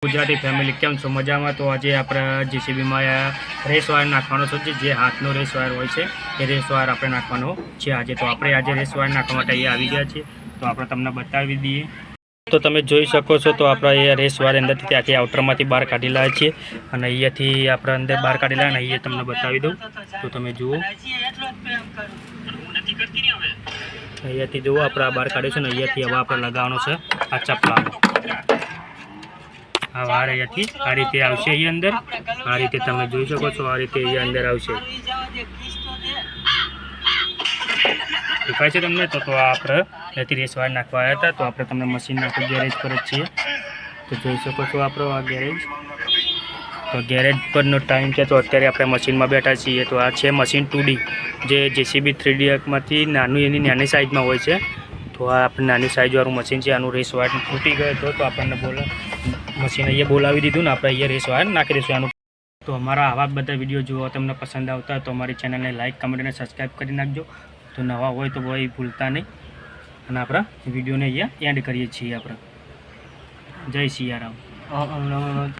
Gujarati family કેમ છો? મજામાં? તો આજે આપણે જેસીબીમાં રેસ વાયર નાખવાનો છે, જે હાથનો રેસ વાયર હોય છે એ રેસ વાયર આપણે નાખવાનો છે આજે. તો આપણે આજે રેસ વાયર નાખવા માટે અહીંયા આવી ગયા છીએ, તો આપણે તમને બતાવી દઈએ. તો તમે જોઈ શકો છો, તો આપણે અહીંયા રેસ વાયર અંદરથી ત્યાંથી આઉટરમાંથી બહાર કાઢી લાવીએ છીએ અને અહીંયાથી આપણે અંદર બહાર કાઢી લાવીએ અને અહીંયા તમને બતાવી દઉં. તો તમે જુઓ, અહીંયાથી જુઓ આપણે આ બહાર કાઢ્યું છે ને અહીંયાથી હવે આપણે લગાવવાનો છે આ ચપલાનો. આ વાર અહીંયાથી આ રીતે આવશે, અહીંયા અંદર આ રીતે તમે જોઈ શકો છો, આ રીતે અહીંયા અંદર આવશે. દેખાય છે તમને? તો આપણે અહીંથી રેસ વાયર નાખવા આવ્યા હતા, તો આપણે તમને મશીન નાખો ગેરેજ પર જ છીએ. તો જોઈ શકો છો આપણો આ ગેરેજ. તો ગેરેજ પરનો ટાઈમ છે, તો અત્યારે આપણે મશીનમાં બેઠા છીએ. તો આ છે મશીન 2D, જે જેસીબી 3D નાનું એની નાની સાઇઝમાં હોય છે. તો આ આપણે નાની સાઇઝવાળું મશીન છે. આનું રેસ વાયર તૂટી ગયો હતો, તો આપણને મશીન અહીંયા બોલાવી દીધું ને આપણે અહીંયા રેસ વાયર નાખી દઈશું આનું. તો અમારા આવા બધા વિડીયો જોવા તમને પસંદ આવતા હોય તો અમારી ચેનલને લાઇક, કમેન્ટ અને સબસ્ક્રાઈબ કરી નાખજો. તો નવા હોય તો ભાઈ ભૂલતા નહીં. અને આપણા વિડીયોને અહીંયા એન્ડ કરીએ છીએ આપણે. જય સિયારામ.